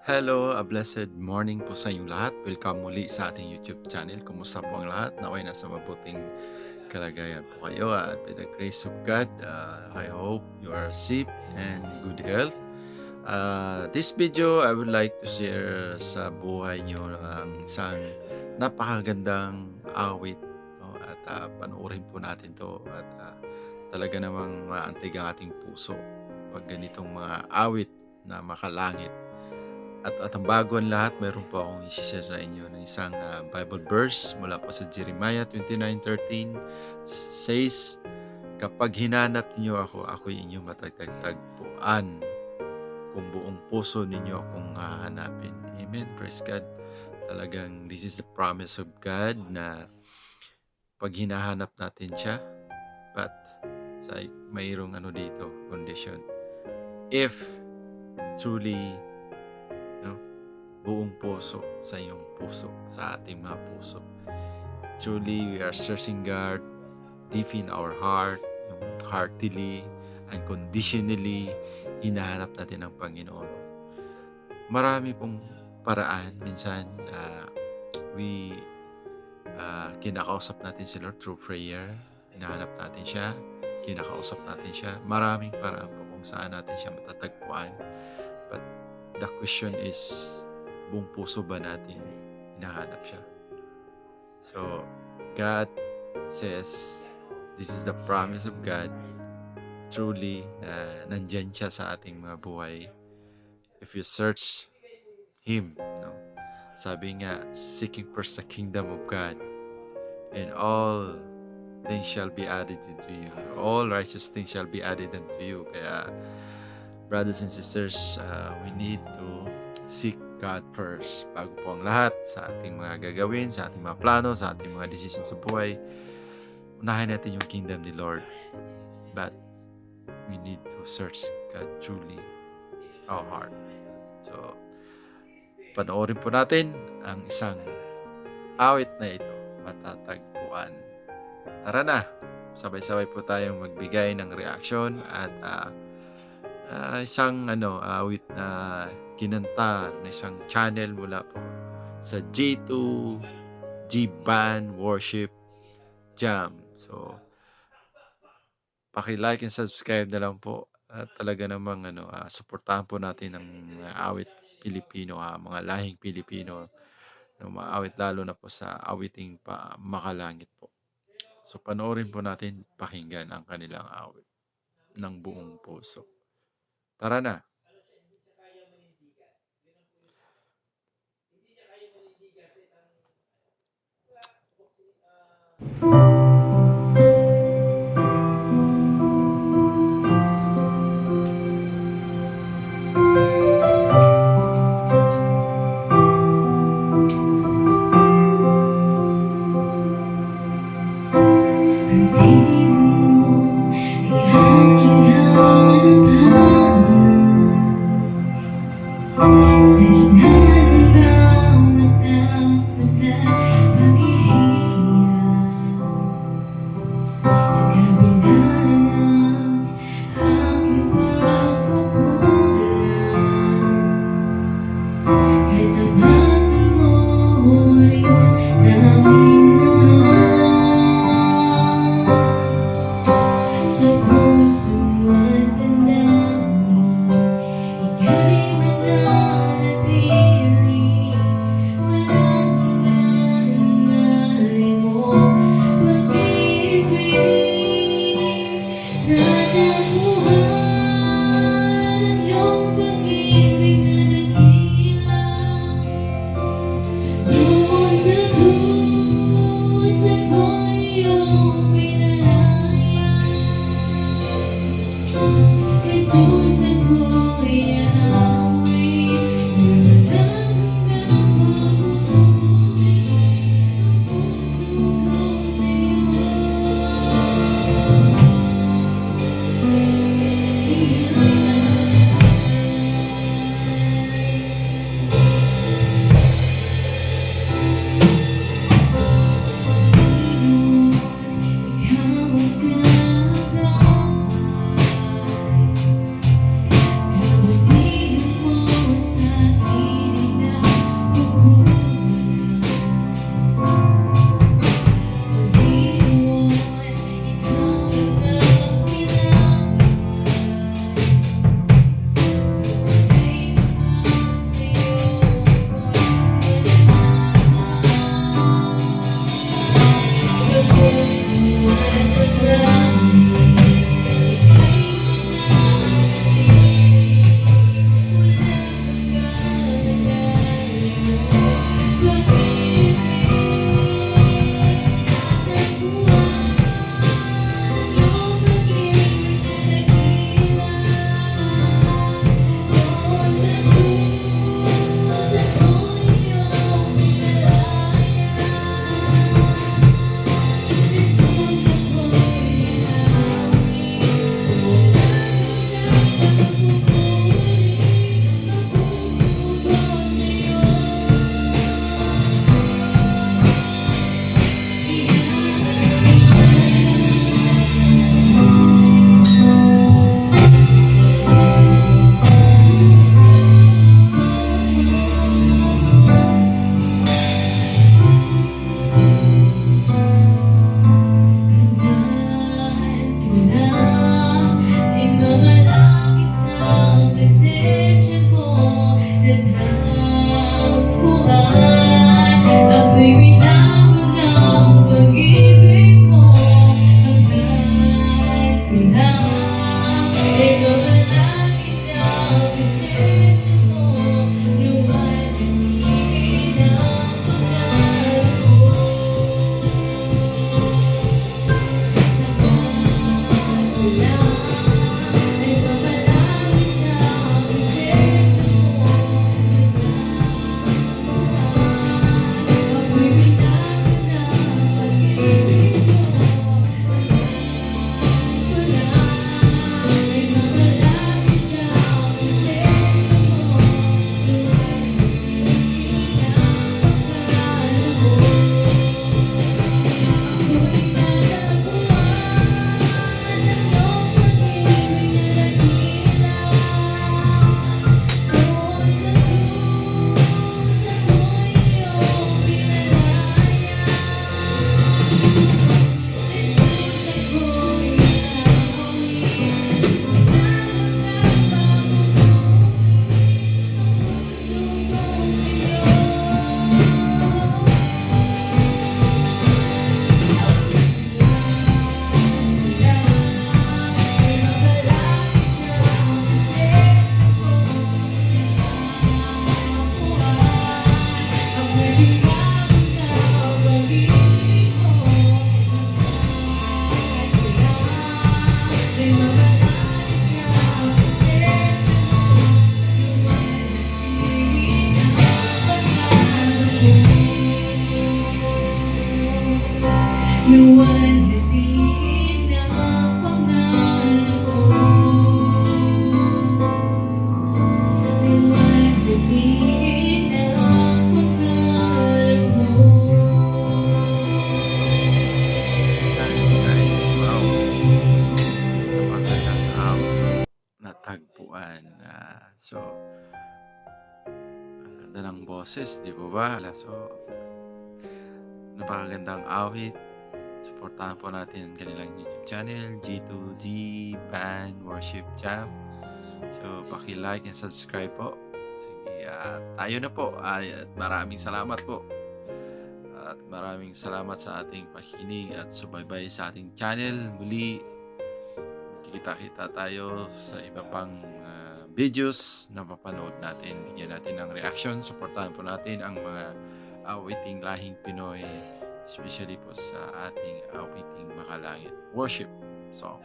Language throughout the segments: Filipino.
Hello, a blessed morning po sa inyong lahat. Welcome muli sa ating YouTube channel. Kumusta po ang lahat? Naway nasa mabuting kalagayan po kayo at by the grace of God, I hope you are safe and good health. This video, I would like to share sa buhay nyo ang isang napakagandang awit. No? At panoorin po natin to at talaga namang maantig ang ating puso pag ganitong mga awit na makalangit. At ang bago ang lahat, meron po akong i-share sa inyo ng isang Bible verse mula po sa Jeremiah 29:13. Says, kapag hinanap niyo ako, ako'y inyong matatagpuan. Kung buong puso ninyo akong hahanapin. Amen. Praise God. Talagang this is the promise of God na pag hinahanap natin siya, but mayroong dito, condition. If truly buong puso sa iyong puso, sa ating mga puso. Truly, we are searching God deep in our heart, heartily, unconditionally, hinahanap natin ang Panginoon. Marami pong paraan. Minsan, we kinakausap natin si Lord through prayer. Hinahanap natin siya. Kinakausap natin siya. Maraming paraan po kung saan natin siya matatagpuan. But the question is, buong puso ba natin hinahanap siya? So, God says, this is the promise of God. Truly, nandyan siya sa ating mga buhay. If you search Him, sabi nga, seeking first the kingdom of God, and all things shall be added unto you. All righteous things shall be added unto you. Kaya, brothers and sisters, we need to seek God first. Bago po ang lahat sa ating mga gagawin, sa ating mga plano, sa ating mga decisions sa buhay, unahin natin yung kingdom ni Lord. But we need to search God truly, our heart. So, panoorin po natin ang isang awit na ito, matatagpuan. Tara na, sabay-sabay po tayong magbigay ng reaction at isang awit na kinanta ng isang channel mula po sa J2 G-Band Worship Jam. So, paki-like and subscribe na lang po. At talaga namang suportahan po natin ang mga awit Pilipino, mga lahing Pilipino, mga awit lalo na po sa awiting makalangit po. So, panoorin po natin, pakinggan ang kanilang awit ng buong puso. Tara na. ganda ng boses, di ba ba? So, napakagandang awit. Supportahan po natin ang kanilang YouTube channel, G2G Band Worship Jam. So, paki-like and subscribe po. Sige, tayo na po. At maraming salamat po. At maraming salamat sa ating pakikinig at subaybay sa ating channel. Muli, kita-kita tayo sa iba pang videos na mapanood natin. Bigyan natin ng reaction. Supportahan po natin ang mga awiting lahing Pinoy, especially po sa ating awiting makalangit worship song.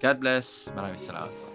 God bless. Maraming salamat po.